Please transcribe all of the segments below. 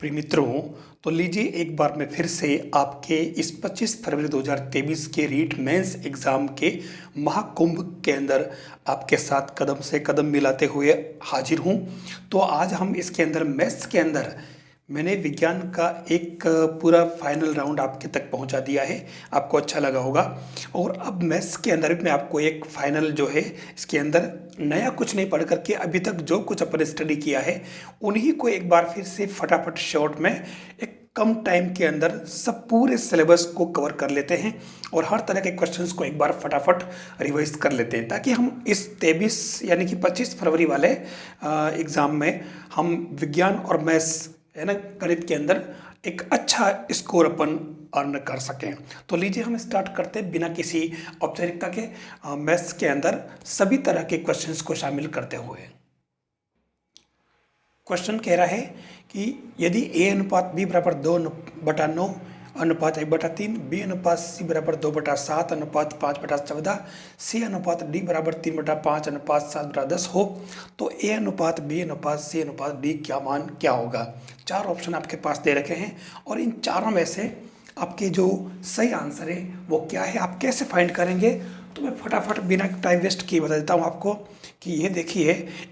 प्रिय मित्रों, तो लीजिए एक बार मैं फिर से आपके इस 25 फरवरी 2023 के रीट मेंस एग्ज़ाम के महाकुंभ के अंदर आपके साथ कदम से कदम मिलाते हुए हाजिर हूँ। तो आज हम इसके अंदर मैथ्स के अंदर मैंने विज्ञान का एक पूरा फाइनल राउंड आपके तक पहुंचा दिया है। आपको अच्छा लगा होगा। और अब मैथ्स के अंदर भी मैं आपको एक फाइनल जो है इसके अंदर नया कुछ नहीं पढ़ करके अभी तक जो कुछ अपन स्टडी किया है उन्हीं को एक बार फिर से फटाफट शॉर्ट में एक कम टाइम के अंदर सब पूरे सिलेबस को कवर कर लेते हैं और हर तरह के क्वेश्चंस को एक बार फटाफट रिवाइज कर लेते हैं, ताकि हम इस 23 यानी कि 25 फरवरी वाले एग्ज़ाम में हम विज्ञान और मैथ्स है ना गणित के अंदर एक अच्छा स्कोर अपन अर्न कर सकें। तो लीजिए हम स्टार्ट करते हैं बिना किसी औपचारिकता के मैथ्स के अंदर सभी तरह के क्वेश्चंस को शामिल करते हुए। क्वेश्चन कह रहा है कि यदि ए अनुपात बी बराबर 2/9 अनुपात 1/3, बी अनुपात सी बराबर 2/7 अनुपात 5/14, सी अनुपात डी बराबर 3/5 अनुपात 7/10 हो, तो ए अनुपात बी अनुपात सी अनुपात डी क्या मान क्या होगा। चार ऑप्शन आपके पास दे रखे हैं और इन चारों में से आपके जो सही आंसर है वो क्या है, आप कैसे फाइंड करेंगे। तो मैं फटाफट बिना टाइम वेस्ट किए बता देता हूँ आपको कि ये देखिए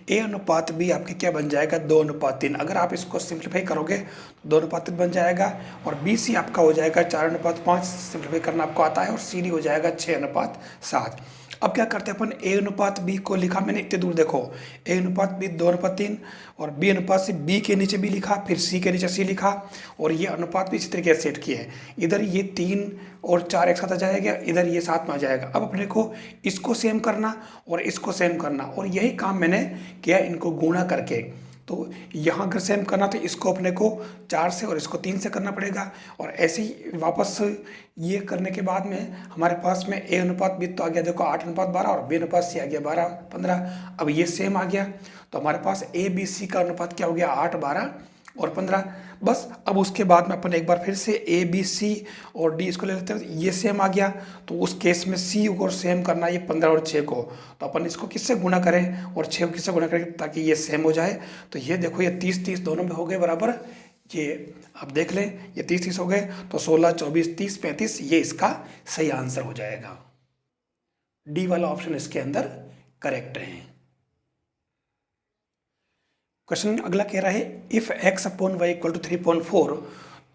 ए अनुपात बी आपके क्या बन जाएगा 2:3। अगर आप इसको सिंप्लीफाई करोगे तो 2:3 बन जाएगा और बी सी आपका हो जाएगा 4:5। सिंप्लीफाई करना आपको आता है और सी डी हो जाएगा 6:7। अब क्या करते हैं अपन, ए अनुपात बी को लिखा मैंने इतने दूर, देखो ए अनुपात बी 2:3 और बी अनुपात सी बी के नीचे बी लिखा, फिर सी के नीचे सी लिखा और ये अनुपात भी इसी तरीके से सेट किए हैं। इधर ये 3 और 4 एक साथ आ जाएगा, इधर ये 7 में आ जाएगा। अब अपने को इसको सेम करना और इसको सेम करना और यही काम मैंने किया इनको गुणा करके। तो यहाँ अगर सेम करना तो इसको अपने को 4 से और इसको 3 से करना पड़ेगा और ऐसे ही वापस ये करने के बाद में हमारे पास में ए अनुपात बी तो आ गया देखो 8:12 और बी अनुपात सी आ गया 12:15। अब ये सेम आ गया तो हमारे पास ए बी सी का अनुपात क्या हो गया 8, 12 और 15। बस अब उसके बाद में अपन एक बार फिर से ए बी सी और डी इसको ले लेते हैं, ये सेम आ गया तो उस केस में सी को सेम करना ये 15 और 6 को, तो अपन इसको किससे गुणा करें और 6 को किससे गुणा करें ताकि ये सेम हो जाए। तो ये देखो ये 30-30 दोनों में हो गए बराबर, ये आप देख लें ये 30-30 हो गए तो 16, 24, 30, 35 ये इसका सही आंसर हो जाएगा। डी वाला ऑप्शन इसके अंदर करेक्ट है। क्वेश्चन अगला कह रहा है if x upon Y equal to 3.4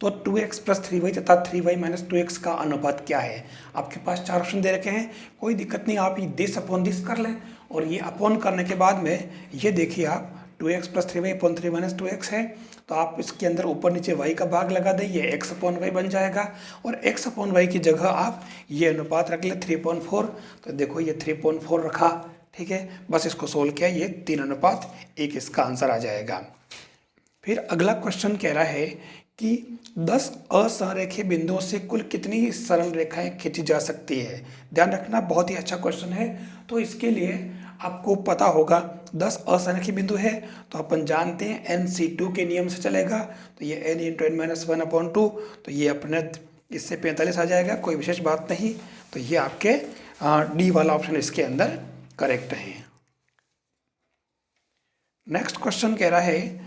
तो 2x प्लस 3y तथा 3y माइनस 2x का अनुपात क्या है। आपके पास चार ऑप्शन दे रखे हैं, कोई दिक्कत नहीं, आप ये दिस अपॉन दिस कर लें और ये अपॉन करने के बाद में ये देखिए आप 2x plus 3y upon 3 minus 2x है तो आप इसके अंदर ऊपर नीचे y का भाग लगा दें, ये x अपॉन वाई बन जाएगा और x अपॉन वाई की जगह आप ये अनुपात रख लें 3.4। तो देखो ये 3.4 रखा, ठीक है, बस इसको सोल्व किया, ये 3:1 इसका आंसर आ जाएगा। फिर अगला क्वेश्चन कह रहा है कि 10 असंरेखीय बिंदुओं से कुल कितनी सरल रेखाएं खींची जा सकती है। ध्यान रखना बहुत ही अच्छा क्वेश्चन है। तो इसके लिए आपको पता होगा 10 असंरेखीय बिंदु है तो अपन जानते हैं NC2 के नियम से चलेगा, तो ये n × n-1/2 तो ये अपने इससे 45 आ जाएगा, कोई विशेष बात नहीं। तो ये आपके डी वाला ऑप्शन इसके अंदर करेक्ट है। नेक्स्ट क्वेश्चन कह रहा है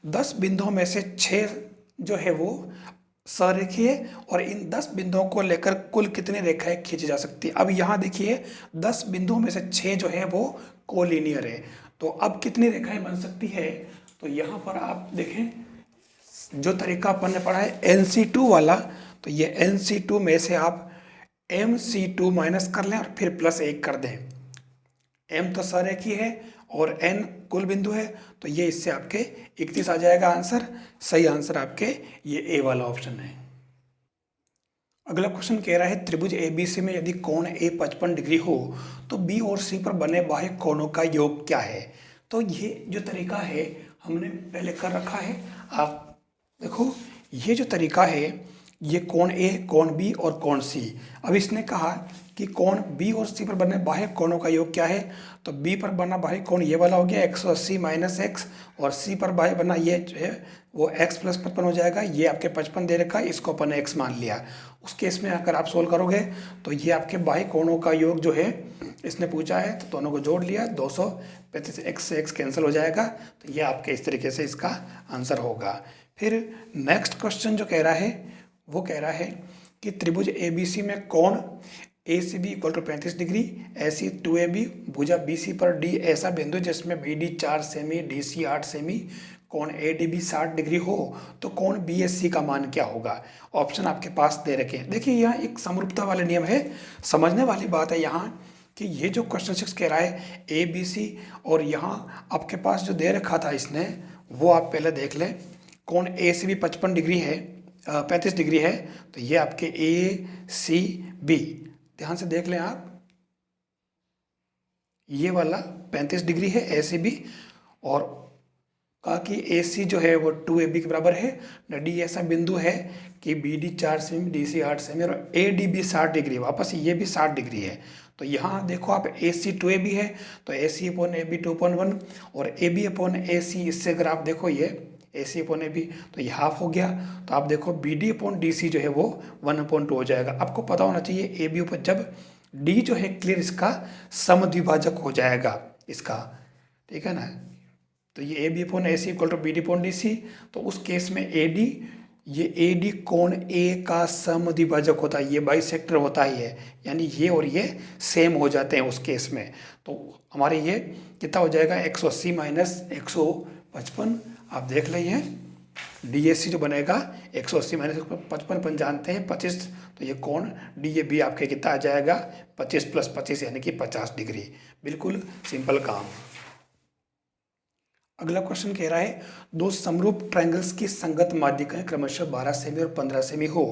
10 बिंदुओं में से 6 जो है वो सरेखीय और इन 10 बिंदुओं को लेकर कुल कितनी रेखाएं खींची जा सकती है। अब यहाँ देखिए 10 बिंदुओं में से 6 जो है वो कोलिनियर है, तो अब कितनी रेखाएं बन सकती है। तो यहाँ पर आप देखें जो तरीका अपन ने पढ़ा है NC2 वाला, तो ये NC2 में से आप MC2 माइनस कर लें और फिर +1 कर दें। m तो सरेखीय है और n कुल बिंदु है तो ये इससे आपके 31 आ जाएगा आंसर। सही आंसर आपके ये ए वाला ऑप्शन है। अगला क्वेश्चन कह रहा है त्रिभुज ABC में यदि कोण A 55 डिग्री हो तो B और C पर बने बाह्य कोणों का योग क्या है। तो ये जो तरीका है हमने पहले कर रखा है, आप देखो ये जो तरीका है ये कोण A, कोण B और कोण C। अब इसने कहा कि कोण B और C पर बने बाह्य कोणों का योग क्या है, तो B पर बना बाह्य कोण ये वाला हो गया 180 माइनस x और C पर बाह्य बना ये जो है वो x प्लस 55 हो जाएगा। ये आपके 55 दे रखा है, इसको अपन ने x मान लिया। उस केस में अगर आप सोल्व करोगे तो ये आपके बाह्य कोणों का योग जो है इसने पूछा है तो दोनों को जोड़ लिया 235, x से x कैंसिल हो जाएगा, तो ये आपके इस तरीके से इसका आंसर होगा। फिर नेक्स्ट क्वेश्चन जो कह रहा है वो कह रहा है कि त्रिभुज ABC में कोण ACB इक्वल टू 35 डिग्री, ऐसी 2AB भुजा BC पर D ऐसा बिंदु जिसमें BD 4 सेमी, DC 8 सेमी, कोण ADB 60 डिग्री हो तो कोण BSC का मान क्या होगा। ऑप्शन आपके पास दे रखे हैं। देखिए यहाँ एक समरूपता वाले नियम है, समझने वाली बात है यहाँ कि ये जो क्वेश्चन 6 कह रहा है ABC और यहाँ आपके पास जो दे रखा था इसने वो आप पहले देख लें। कोण ACB 55 डिग्री है, 35 डिग्री है, तो ये आपके ACB ध्यान से देख लें आप, ये वाला 35 डिग्री है ACB, और कहा कि AC जो है वो 2AB के बराबर है। D ऐसा बिंदु है कि BD 4 सेमी, DC 8 सेमी और ADB 60 डिग्री, वापस ये भी 60 डिग्री है। तो यहाँ देखो आप AC 2AB है तो AC अपॉन AB 2.1 और AB अपॉन AC, इससे अगर आप देखो ये AC अपॉन AB तो ये हाफ हो गया। तो आप देखो BD अपॉन DC जो है वो 1/2 हो जाएगा। आपको पता होना चाहिए AB ऊपर जब D जो है क्लियर इसका समद्विभाजक हो जाएगा इसका, ठीक है ना। तो ये AB upon AC equal to BD upon DC, तो उस केस में ये AD कोण A का समद्विभाजक होता है, ये बाइसेक्टर होता ही है, यानी ये और ये सेम हो जाते हैं उस केस में। तो हमारे ये कितना हो जाएगा 180 माइनस 155, आप देख लीजिए DAC जो बनेगा 180 माइनस 155 अपन जानते हैं 25, तो ये कोण DAB आपके कितना आ जाएगा 25 प्लस 25 यानी कि 50 डिग्री। बिल्कुल सिंपल काम। अगला क्वेश्चन कह रहा है दो समरूप ट्रायंगल्स की संगत माध्यिकाएं क्रमशः 12 सेमी और 15 सेमी हो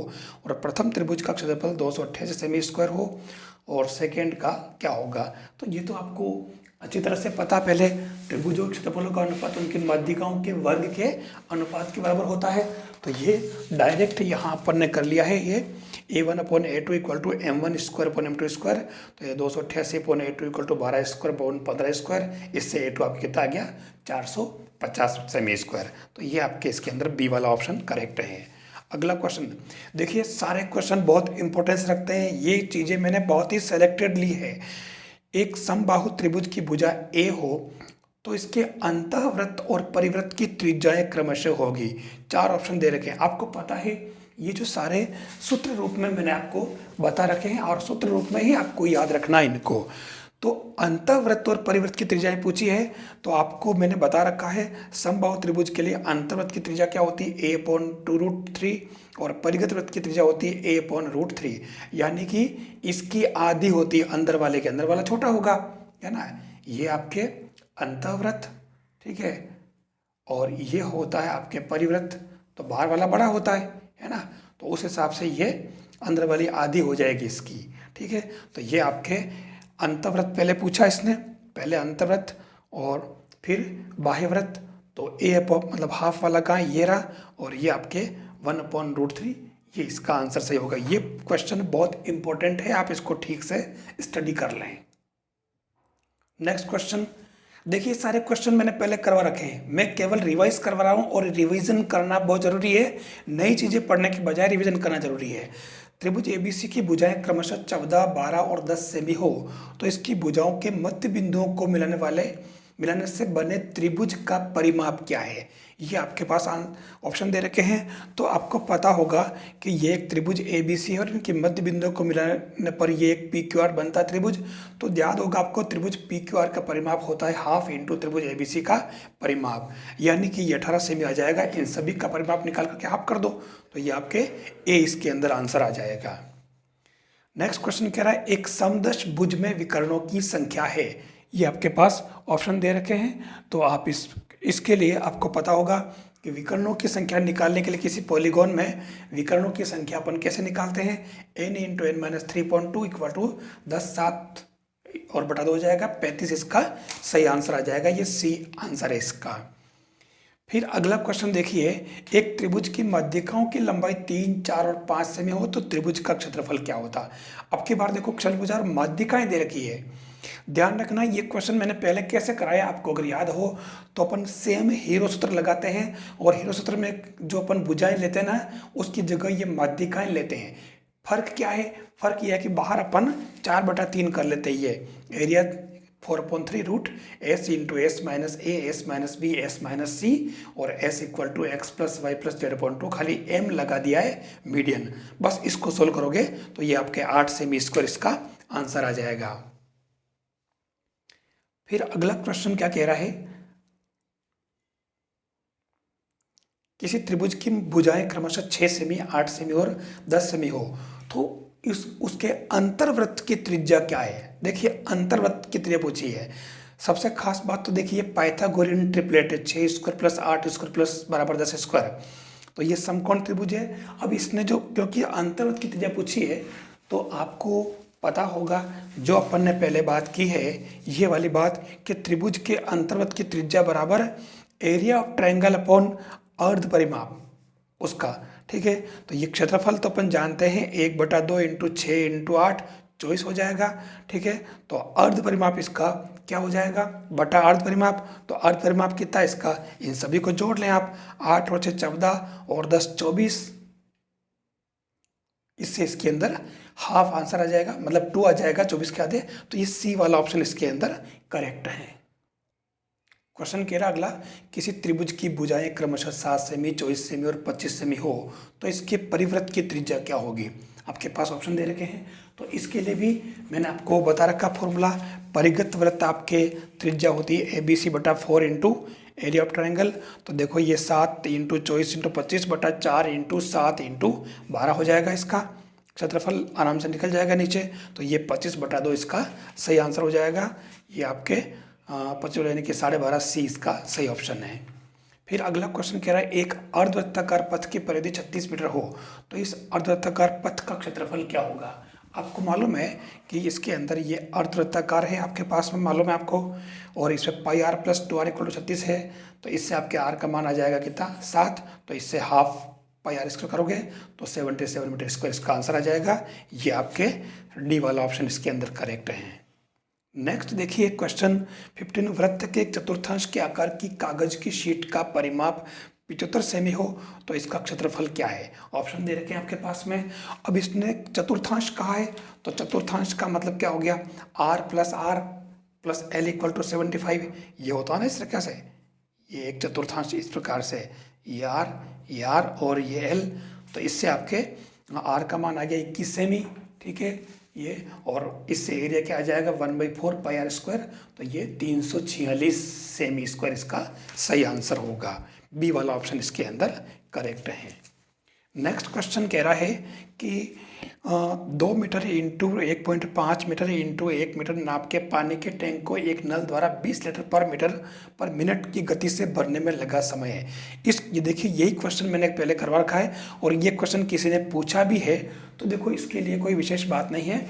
और प्रथम त्रिभुज का क्षेत्रफल 288 सेमी स्क्वायर हो और सेकेंड का क्या होगा। तो ये तो आपको अच्छी तरह से पता, पहले त्रिभुजों के क्षेत्रफलों का अनुपात उनकी माध्यिकाओं के वर्ग के अनुपात के बराबर होता है। तो ये डायरेक्ट यहाँ अपन ने कर लिया है, ये A1 upon A2 equal to M1 square upon M2 square, तो ये 288 upon A2 equal to 12 square upon 15 square, इससे A2 आपके कितना आ गया 450 सेमी स्क्वायर। तो ये आपके इसके अंदर B वाला ऑप्शन करेक्ट है। अगला क्वेश्चन देखिए, सारे क्वेश्चन बहुत इंपॉर्टेंस रखते हैं, ये चीज़ें मैंने बहुत ही सेलेक्टेड ली है। एक समबाहु त्रिभुज की भुजा A हो तो इसके अंतःवृत्त और परिवृत्त की त्रिज्याएं क्रमशः होगी। 4 ऑप्शन दे रखे हैं, आपको पता है ये जो सारे सूत्र रूप में मैंने आपको बता रखे हैं और सूत्र रूप में ही आपको याद रखना है इनको। तो अंतःवृत्त और परिवृत्त की त्रिज्याएं पूछी है तो आपको मैंने बता रखा है समबाहु त्रिभुज के लिए अंतर्वृत्त की त्रिज्या क्या होती है A/2√3 और परिगत वृत्त की त्रिज्या होती है A/√3, यानी कि इसकी आधी होती है अंदर वाले के, अंदर वाला छोटा होगा, है ना। ये आपके अंतःवृत्त, ठीक है, और ये होता है आपके परिवृत्त, तो बाहर वाला बड़ा होता है ना। तो उस हिसाब से ये अंदर वाली आधी हो जाएगी इसकी, ठीक है। तो ये आपके अंतःवृत्त पहले पूछा इसने, पहले अंतःवृत्त और फिर बाह्यवृत्त, तो A मतलब हाफ वाला कहाँ ये रहा, और ये आपके 1/√3, ये इसका आंसर सही होगा। ये क्वेश्चन बहुत इंपॉर्टेंट है, आप इसको ठीक से स्टडी कर लें। नेक्स्ट क्वेश्चन देखिए, सारे क्वेश्चन मैंने पहले करवा रखे हैं, मैं केवल रिवाइज करवा रहा हूँ और रिवीजन करना बहुत जरूरी है। नई चीज़ें पढ़ने के बजाय रिवीजन करना जरूरी है। त्रिभुज ABC की भुजाएं क्रमशः 14, 12 और 10 सेमी हो तो इसकी भुजाओं के मध्य बिंदुओं को मिलाने से बने त्रिभुज का परिमाप क्या है। ये आपके पास ऑप्शन दे रखे हैं, तो आपको पता होगा कि ये एक त्रिभुज ABC है और इनके मध्य बिंदुओं को मिलाने पर ये एक PQR बनता है त्रिभुज। तो याद होगा आपको त्रिभुज PQR का परिमाप होता है हाफ इंटू त्रिभुज ABC का परिमाप, यानी कि ये 18 सेमी आ जाएगा। इन सभी का परिमाप निकाल करके आप कर दो तो ये आपके A इसके अंदर आंसर आ जाएगा। नेक्स्ट क्वेश्चन कह रहा है एक समदश भुज में विकर्णों की संख्या है। ये आपके पास ऑप्शन दे रखे हैं, तो आप इसके लिए आपको पता होगा कि विकर्णों की संख्या निकालने के लिए किसी पॉलीगॉन में विकर्णों की संख्या अपन कैसे निकालते हैं। n × n-3.2 इक्वल टू 10 7 और बटा 2 हो जाएगा 35, इसका सही आंसर आ जाएगा, ये C आंसर है इसका। फिर अगला क्वेश्चन देखिए, एक त्रिभुज की माध्यिकाओं की लंबाई 3, 4 और 5 सेमी हो तो त्रिभुज का क्षेत्रफल क्या होता। अब की बार देखो क्षणभुज और माध्यिकाएं दे रखी है, ध्यान रखना ये क्वेश्चन मैंने पहले कैसे कराया आपको अगर याद हो तो अपन सेम हीरो सूत्र लगाते हैं और हीरो सूत्र में जो अपन भुजाएं लेते हैं ना उसकी जगह ये माध्यिकाएं लेते हैं। फर्क क्या है, फर्क यह है कि बाहर अपन 4/3 कर लेते हैं, ये area 4/3 root S into S minus A S minus B S minus C और S equal to X plus Y plus z/2 खाली m लगा दिया है मीडियन। बस इसको सोल्व करोगे तो ये आपके 8 सेमी स्क्वायर इसका आंसर आ जाएगा। फिर अगला क्वेश्चन क्या कह रहा है, किसी त्रिभुज की भुजाएं क्रमशः 6 सेमी 8 सेमी और 10 सेमी हो तो उसके अंतर्वृत्त की त्रिज्या क्या है। देखिए अंतर्वृत्त की त्रिज्या पूछी है। सबसे खास बात तो देखिए पाइथागोरियन ट्रिपलेट है, 6 स्क्वायर प्लस 8 स्क्वायर प्लस बराबर 10 स्क्वायर, तो ये समकोण त्रिभुज है। अब इसने जो क्योंकि अंतर्वृत्त की त्रिज्या पूछी है तो आपको पता होगा जो अपन ने पहले बात की है ये वाली बात कि त्रिभुज के अंतर्वृत्त की त्रिज्या बराबर एरिया ऑफ ट्रायंगल अपॉन अर्ध परिमाप उसका, ठीक है। तो ये क्षेत्रफल तो अपन जानते हैं 1/2 इंटू 6 इंटू 8 24 हो जाएगा, ठीक है। तो अर्ध परिमाप इसका क्या हो जाएगा बटा अर्ध परिमाप, तो अर्ध परिमाप कितना इसका, इन सभी को जोड़ लें आप, 8 और 6 14 और 10 24, इससे इसके अंदर हाफ आंसर आ जाएगा, मतलब 2 आ जाएगा 24 के आधे। तो ये सी वाला ऑप्शन इसके अंदर करेक्ट है। क्वेश्चन कह रहा अगला, किसी त्रिभुज की भुजाएं क्रमशः 7 सेमी 24 सेमी और 25 सेमी हो तो इसके परिवृत्त की त्रिज्या क्या होगी। आपके पास ऑप्शन दे रखे हैं, तो इसके लिए भी मैंने आपको बता रखा फॉर्मूला। परिगत वृत्त आपके त्रिज्या होती है ABC/4 into area of triangle. तो देखो ये 7 इंटू 24 इंटू 25/4 इंटू 7 इंटू 12 हो जाएगा, इसका क्षेत्रफल आराम से निकल जाएगा नीचे। तो ये 25/2 इसका सही आंसर हो जाएगा। ये आपके 25 यानी कि 12.5 सी इसका सही ऑप्शन है। फिर अगला क्वेश्चन कह रहा है एक अर्धवृत्ताकार पथ की परिधि 36 मीटर हो तो इस अर्धवृत्ताकार पथ का क्षेत्रफल क्या होगा। आपको मालूम है कि इसके अंदर ये अर्धवृत्ताकार है, आपके पास में मालूम है आपको, और इसमें पाई आर प्लस 2r = 36 है। तो इससे आपके आर का मान आ जाएगा कितना 7, तो इससे हाफ पाई आर स्क्वायर करोगे तो 77 मीटर स्क्वायर इसका आंसर आ जाएगा। ये आपके डी वाला ऑप्शन इसके अंदर करेक्ट है। नेक्स्ट देखिए क्वेश्चन 15, वृत्त के एक चतुर्थांश के आकार की कागज की शीट का परिमाप 75 सेमी हो तो इसका क्षेत्रफल क्या है। ऑप्शन दे रखे हैं आपके पास में। अब इसने चतुर्थांश कहा है तो चतुर्थांश का मतलब क्या हो गया, r प्लस l = 75। ये होता है ना इस तरह से, ये एक चतुर्थांश इस प्रकार से, ये r और ये l, तो इससे आपके r का मान आ गया 21 सेमी, ठीक है ये, और इससे एरिया क्या आ जाएगा 1/4 पाई आर स्क्वायर, तो ये 346 सेमी स्क्वायर इसका सही आंसर होगा। बी वाला ऑप्शन इसके अंदर करेक्ट है। नेक्स्ट क्वेश्चन कह रहा है कि 2 metre into 1.5 metre into 1 metre नाप के पानी के टैंक को एक नल द्वारा 20 लीटर पर मीटर पर मिनट की गति से भरने में लगा समय है। ये देखिए यही क्वेश्चन मैंने पहले करवा रखा है और ये क्वेश्चन किसी ने पूछा भी है। तो देखो इसके लिए कोई विशेष बात नहीं है,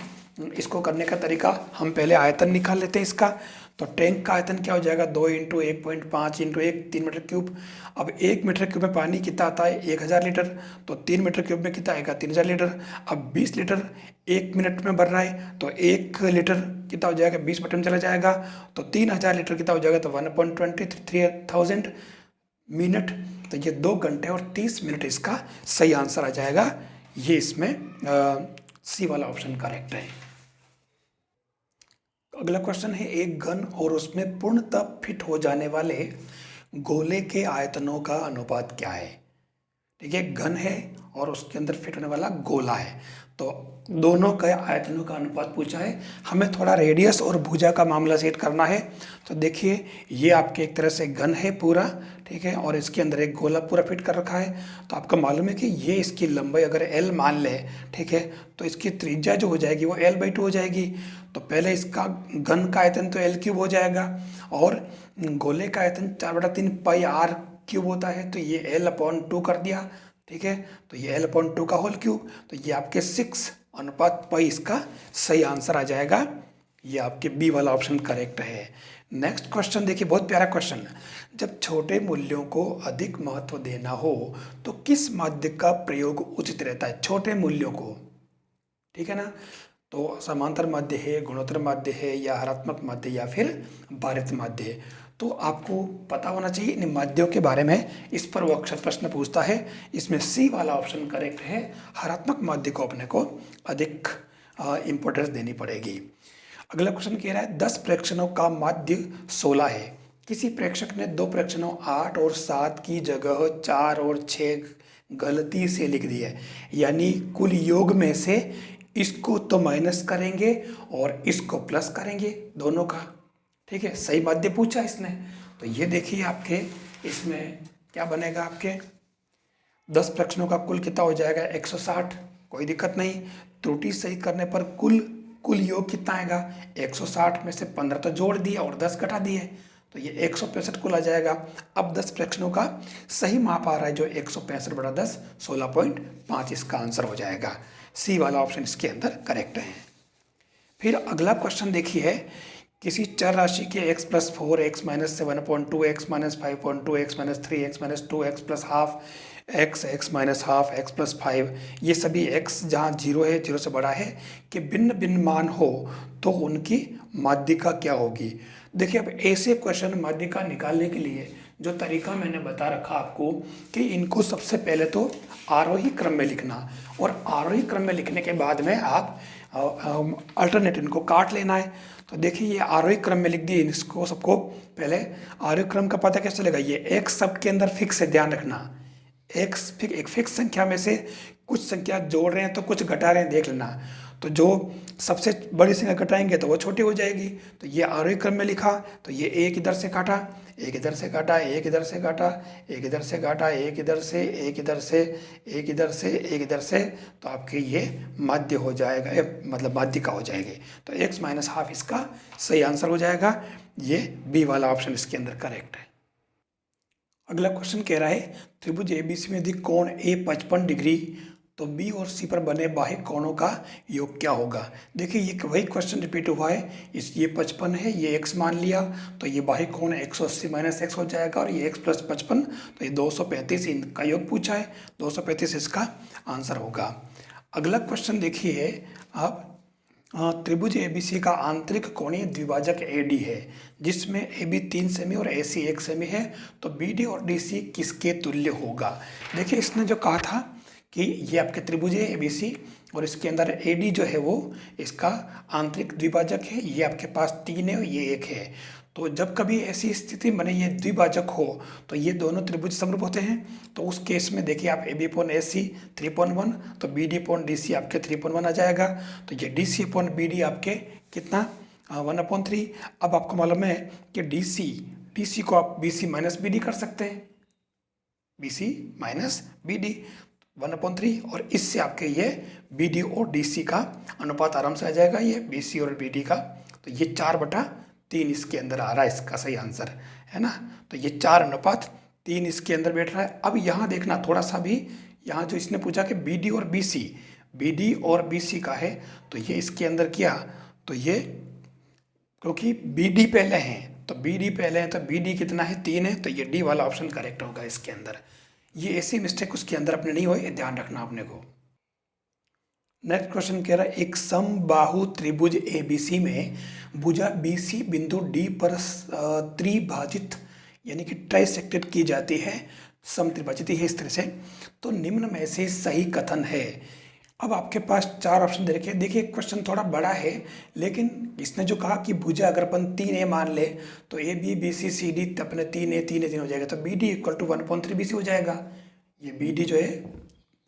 इसको करने का तरीका हम पहले आयतन निकाल लेते हैं इसका। तो टैंक का आयतन क्या हो जाएगा 2 इंटू 1.5 इंटू 1 3 मीटर क्यूब। अब 1 मीटर क्यूब में पानी कितना आता है 1000 लीटर, तो 3 मीटर क्यूब में कितना आएगा 3000 लीटर। अब 20 लीटर 1 मिनट में भर रहा है तो 1 लीटर कितना हो जाएगा 20 मिनट में चला जाएगा, तो 3000 लीटर कितना हो जाएगा तो 1.23,000 मिनट। तो ये 2 घंटे और 30 मिनट इसका सही आंसर आ जाएगा। ये इसमें सी वाला ऑप्शन करेक्ट है। अगला क्वेश्चन है एक घन और उसमें पूर्णतः फिट हो जाने वाले गोले के आयतनों का अनुपात क्या है। ठीक है, घन है और उसके अंदर फिट होने वाला गोला है, तो दोनों के आयतनों का अनुपात पूछा है। हमें थोड़ा रेडियस और भुजा का मामला सेट करना है। तो देखिए ये आपके एक तरह से घन है पूरा, ठीक है, और इसके अंदर एक गोला पूरा फिट कर रखा है। तो आपको मालूम है कि ये इसकी लंबाई अगर l मान ले, ठीक है, तो इसकी त्रिज्या जो हो जाएगी वो l/2 हो जाएगी। तो पहले इसका घन का आयतन तो l³ हो जाएगा और गोले का आयतन 4/3 पाई r³ होता है, तो ये l/2 कर दिया, ठीक है। तो ये l/2 का होल क्यूब, तो ये आपके 6:पाई इसका सही आंसर आ जाएगा। ये आपके बी वाला ऑप्शन करेक्ट है। नेक्स्ट क्वेश्चन देखिए, बहुत प्यारा क्वेश्चन। जब छोटे मूल्यों को अधिक महत्व देना हो तो किस माध्य का प्रयोग उचित रहता है। छोटे मूल्यों को, ठीक है ना, तो समांतर माध्य है, गुणोत्तर माध्य है, या हरात्मक माध्य, या फिर भारित माध्य है। तो आपको पता होना चाहिए इन माध्यों के बारे में, इस पर वो अक्सर प्रश्न पूछता है। इसमें सी वाला ऑप्शन करेक्ट है। हरात्मक माध्य को अपने को अधिक इम्पोर्टेंस देनी पड़ेगी। अगला क्वेश्चन कह रहा है 10 प्रेक्षणों का माध्य 16 है। किसी प्रेक्षक ने 2 प्रेक्षणों 8 और 7 की जगह 4 और 6 गलती से लिख दी है, यानी कुल योग में से इसको तो माइनस करेंगे और इसको प्लस करेंगे दोनों का। ठीक है, सही माध्य पूछा इसने। तो ये देखिए आपके इसमें क्या बनेगा, आपके 10 प्रश्नों का कुल कितना हो जाएगा 160। कोई दिक्कत नहीं, त्रुटि सही करने पर कुल योग कितना आएगा 160 में से 15 तो जोड़ दिए और 10 घटा दिए, तो ये 165 कुल आ जाएगा। अब 10 प्रश्नों का सही माप आ रहा है जो 165/10 16.5 इसका आंसर हो जाएगा। सी वाला ऑप्शन इसके अंदर करेक्ट है। फिर अगला क्वेश्चन देखिए, किसी चर राशि के x + 4 x - 7.2 x - 5.2 x - 3 x - 2 x + ½ x x - ½ x + 5 ये सभी x जहाँ 0 है 0 से बड़ा है कि भिन्न भिन्न मान हो तो उनकी माध्यिका क्या होगी। देखिए अब ऐसे क्वेश्चन माध्यिका निकालने के लिए जो तरीका मैंने बता रखा आपको कि इनको सबसे पहले तो आरोही क्रम में लिखना, और आरोही क्रम में लिखने के बाद में आप अल्टरनेट इनको काट लेना है। तो देखिए ये आरोही क्रम में लिख दिए इसको सबको। पहले आरोही क्रम का पता कैसे चलेगा, ये एक सब के अंदर फिक्स है, ध्यान रखना। एक फिक्स संख्या में से कुछ संख्या जोड़ रहे हैं तो कुछ घटा रहे हैं, देख लेना। तो जो सबसे बड़ी संख्या घटाएंगे तो वो छोटी हो जाएगी। तो ये आरोही क्रम में लिखा, तो ये एक इधर से काटा, एक इधर से काटा, एक इधर से काटा, एक इधर से काटा, एक इधर से, एक इधर से, एक इधर से, एक इधर से, तो आपके ये माध्य हो जाएगा, मतलब माध्यिका हो जाएगी। तो x - ½ इसका सही आंसर हो जाएगा। ये बी वाला ऑप्शन इसके अंदर करेक्ट है। अगला क्वेश्चन कह रहा है त्रिभुज एबीसी में यदि कोण ए 55 डिग्री तो बी और सी पर बने बाह्य कोणों का योग क्या होगा। देखिए ये वही क्वेश्चन रिपीट हुआ है। ये 55 है, ये x मान लिया, तो ये बाह्य कोण 180 - x हो जाएगा, और ये x + 55 तो ये 235 इनका योग पूछा है, 235 इसका आंसर होगा। अगला क्वेश्चन देखिए आप, त्रिभुज एबीसी का आंतरिक कोणीय द्विभाजक एडी है जिसमें AB 3 सेमी और AC 1 सेमी है, तो BD और DC किसके तुल्य होगा। देखिए इसने जो कहा था कि ये आपके त्रिभुज है ABC और इसके अंदर AD जो है वो इसका आंतरिक द्विभाजक है, ये आपके पास 3 है और ये 1 है। तो जब कभी ऐसी स्थिति बने ये द्विभाजक हो तो ये दोनों त्रिभुज समरूप होते हैं। तो उस केस में देखिए आप AB/AC 3.1, तो BD/DC आपके 3.1 आ जाएगा। तो ये DC/BD आपके कितना 1/3। अब आपको मालूम है कि DC को आप BC - BD कर सकते हैं, BC - BD 1/3, और इससे आपके ये BD और DC का अनुपात आराम से आ जाएगा, ये BC और BD का। तो ये 4/3 इसके अंदर आ रहा है इसका सही आंसर, है ना। तो ये 4/3 इसके अंदर बैठ रहा है। अब यहाँ देखना थोड़ा सा भी, यहाँ जो इसने पूछा कि BD और BC का है, तो ये इसके अंदर किया, तो ये क्योंकि BD पहले हैं तो BD कितना है 3 है, तो ये D वाला ऑप्शन करेक्ट होगा इसके अंदर। ये ऐसी मिस्टेक उसके अंदर अपने नहीं हुए, ध्यान रखना अपने को। नेक्स्ट क्वेश्चन कह रहा है एक समबाहु त्रिभुज ABC में भुजा BC बिंदु D पर त्रिभाजित यानी कि ट्राइसेक्टेड की जाती है, समत्रिभाजित है इस तरह से, तो निम्न में से सही कथन है। अब आपके पास 4 ऑप्शन दे रखे हैं। देखिए क्वेश्चन थोड़ा बड़ा है, लेकिन इसने जो कहा कि भुजा अगर अपन 3A मान ले तो AB BC CD अपने 3A हो जाएगा, तो BD = 1/3 BC हो जाएगा। ये BD जो है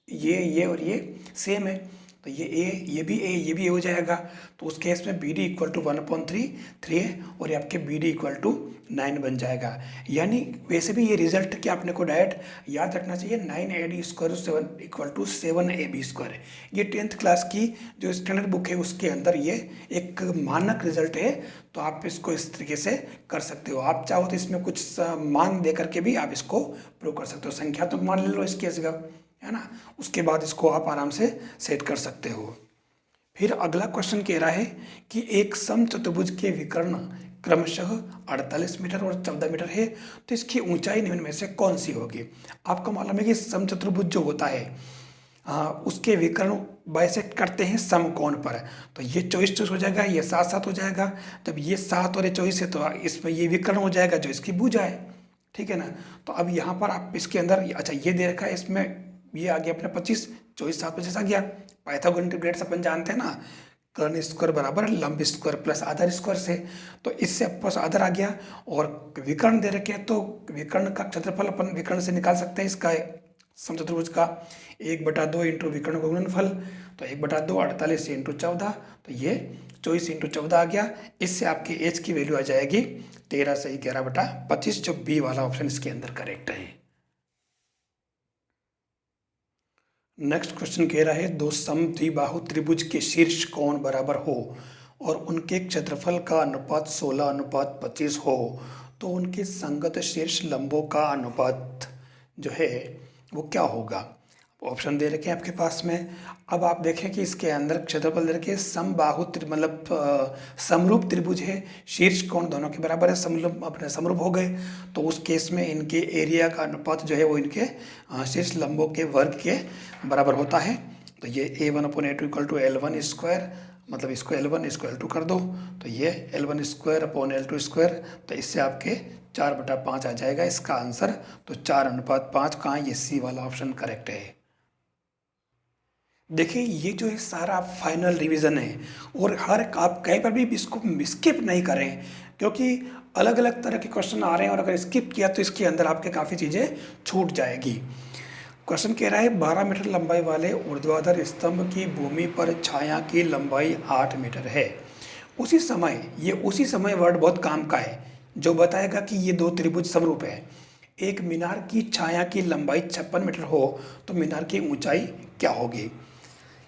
ये और ये सेम है, तो ये ये भी A हो जाएगा। तो उस केस में BD = 1/3 3A और ये आपके BD = 9 बन जाएगा। यानी वैसे भी ये रिजल्ट क्या अपने को डायरेक्ट याद रखना चाहिए, 9AD² 7AB²। ये 10th क्लास की जो स्टैंडर्ड बुक है उसके अंदर ये एक मानक रिजल्ट है, तो आप इसको इस तरीके से कर सकते हो। आप चाहो तो इसमें कुछ मान दे करके भी आप इसको प्रूव कर सकते हो, संख्यात्मक मान ले लो इसकी जगह, है ना। उसके बाद इसको आप आराम से सेट कर सकते हो। फिर अगला क्वेश्चन कह रहा है कि एक समचतुर्भुज के विकर्ण क्रमशः 48 मीटर और 14 मीटर है, तो इसकी ऊंचाई निम्न में से कौन सी होगी। आपको मालूम है कि समचतुर्भुज जो होता है उसके विकर्ण बाइसेक्ट करते हैं समकोण पर, तो ये 24 हो जाएगा, ये 7 हो जाएगा। जब ये 7 और ये 24 है तो इसमें ये विकर्ण हो जाएगा जो इसकी भुजा है, ठीक है ना। तो अब यहाँ पर आप इसके अंदर अच्छा ये दे रखा है, इसमें ये आ गया अपने 25, 24 7 25 आ गया। पाइथागोरस इंटीग्रेट अपन जानते हैं ना कर्ण स्क्वायर बराबर लंब स्क्वायर प्लस आधार स्क्वायर से, तो इससे आपके पास आधार आ गया। और विकर्ण दे रखे हैं तो विकर्ण का क्षेत्रफल अपन विकर्ण से निकाल सकते हैं। इसका समचतुर्भुज का 1/2 इंटू विकर्ण का गुणनफल, तो 1/2 48 इंटू 14, तो ये 24 इंटू 14 आ गया। इससे आपकी एच की वैल्यू आ जाएगी 13 से 11/25, जो बी वाला ऑप्शन इसके अंदर करेक्ट है। नेक्स्ट क्वेश्चन कह रहा है दो समद्विबाहु त्रिभुज के शीर्ष कोण बराबर हो और उनके क्षेत्रफल का अनुपात 16:25 हो, तो उनके संगत शीर्ष लंबों का अनुपात जो है वो क्या होगा। ऑप्शन दे रखे हैं आपके पास में। अब आप देखें कि इसके अंदर क्षेत्रफल दे रखे समबाहु मतलब समरूप त्रिभुज है, शीर्ष कोण दोनों के बराबर है, समरूप अपने समरूप हो गए, तो उस केस में इनके एरिया का अनुपात जो है वो इनके शीर्ष लंबों के वर्ग के बराबर होता है। तो ये A1/A2 = L1 स्क्वायर, मतलब इसको L1 इसको L2 कर दो, तो ये L1 square upon L2 square, तो इससे आपके 4/5 आ जाएगा इसका आंसर। तो 4:5 कहाँ, ये सी वाला ऑप्शन करेक्ट है। देखिए ये जो है सारा फाइनल रिवीजन है, और हर आप कहीं पर भी इसको स्किप नहीं करें, क्योंकि अलग अलग तरह के क्वेश्चन आ रहे हैं, और अगर स्किप किया तो इसके अंदर आपके काफ़ी चीज़ें छूट जाएगी। क्वेश्चन कह रहा है 12 मीटर लंबाई वाले ऊर्ध्वाधर स्तंभ की भूमि पर छाया की लंबाई 8 मीटर है। उसी समय वर्ड बहुत काम का है, जो बताएगा कि ये दो त्रिभुज समरूप है। एक मीनार की छाया की लंबाई 56 मीटर हो तो मीनार की ऊंचाई क्या होगी।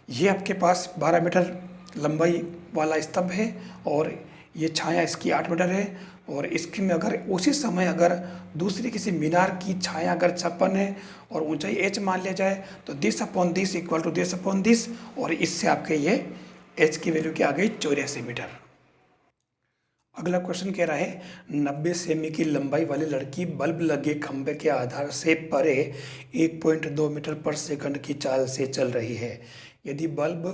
ये आपके पास 12 मीटर लंबाई वाला स्तंभ है, और ये छाया इसकी 8 मीटर है, और इसकी में अगर उसी समय अगर दूसरी किसी मीनार की छाया अगर 56 है और ऊंचाई h मान लिया जाए, तो 10/10 = 10/10, और इससे आपके ये h की वैल्यू क्या आ गई, 84 मीटर। अगला क्वेश्चन कह रहा है 90 सेमी की लंबाई वाली लड़की बल्ब लगे खंभे के आधार से परे 1.2 मीटर पर सेकंड की चाल से चल रही है। यदि बल्ब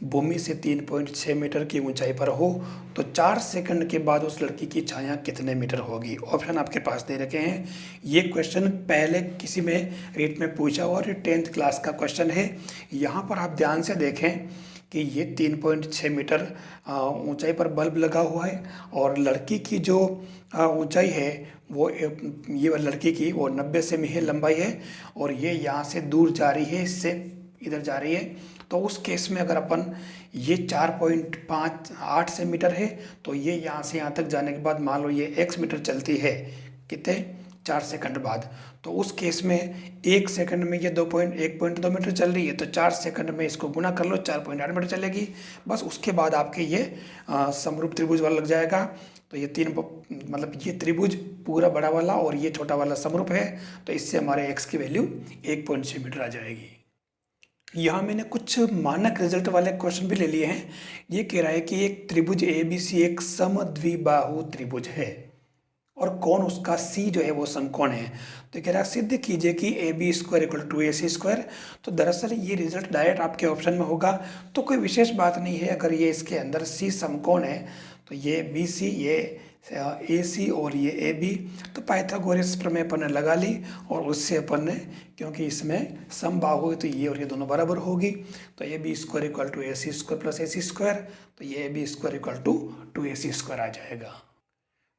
भूमि से 3.6 मीटर की ऊंचाई पर हो तो 4 सेकंड के बाद उस लड़की की छाया कितने मीटर होगी। ऑप्शन आपके पास दे रखे हैं। ये क्वेश्चन पहले किसी में रीट में पूछा हुआ, और 10th क्लास का क्वेश्चन है। यहाँ पर आप ध्यान से देखें कि ये 3.6 मीटर ऊंचाई पर बल्ब लगा हुआ है, और लड़की की जो ऊंचाई है वो ये लड़की की वो 90 सेमी है लंबाई है, और ये यहाँ से दूर जा रही है, इससे इधर जा रही है। तो उस केस में अगर अपन ये 4.58 से मीटर है, तो ये यहाँ से यहाँ तक जाने के बाद मान लो ये x मीटर चलती है, कितने 4 सेकंड बाद, तो उस केस में 1 सेकंड में ये 1.2 मीटर चल रही है, तो 4 सेकंड में इसको गुना कर लो, 4.8 मीटर चलेगी। बस उसके बाद आपके ये समरूप त्रिभुज वाला लग जाएगा। तो ये मतलब ये त्रिभुज पूरा बड़ा वाला और ये छोटा वाला समरूप है, तो इससे हमारे x की वैल्यू 1.6 मीटर आ जाएगी। यहाँ मैंने कुछ मानक रिजल्ट वाले क्वेश्चन भी ले लिए हैं। ये कह रहा है कि एक त्रिभुज ABC एक समद्विबाहु त्रिभुज है, और कौन उसका C जो है वो समकोण है। तो कह रहा है सिद्ध कीजिए कि AB² = 2AC²। तो दरअसल ये रिजल्ट डायरेक्ट आपके ऑप्शन में होगा, तो कोई विशेष बात नहीं है। अगर ये इसके अंदर C समकोण है, तो ये BC, ये AC और ये AB, तो पाइथागोरस प्रमेय अपन ने लगा ली, और उससे अपन ने, क्योंकि इसमें समबाहु है तो ये और ये दोनों बराबर होगी, तो AB² = AC² + AC², तो ये AB² = 2AC² आ जाएगा।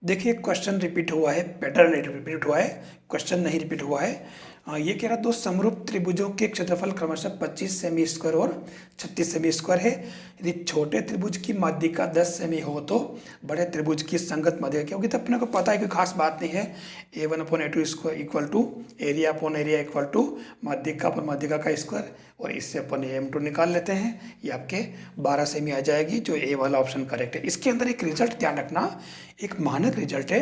देखिए क्वेश्चन रिपीट हुआ है, पैटर्न रिपीट हुआ है, क्वेश्चन नहीं रिपीट हुआ है। ये कह रहा दो समरूप त्रिभुजों के क्षेत्रफल क्रमशः 25 सेमी स्क्वायर और 36 सेमी स्क्वायर है। यदि छोटे त्रिभुज की माध्यिका 10 सेमी हो तो बड़े त्रिभुज की संगत माध्यिका, क्योंकि तो अपने को पता है कोई खास बात नहीं है। A1/A2 = एरिया अपॉन एरिया = माध्यिका पर माध्यिका का स्क्वायर, और इससे अपन AM2 निकाल लेते हैं। ये आपके 12 सेमी आ जाएगी, जो A वाला ऑप्शन करेक्ट है। इसके अंदर एक रिजल्ट ध्यान रखना, एक मानक रिजल्ट है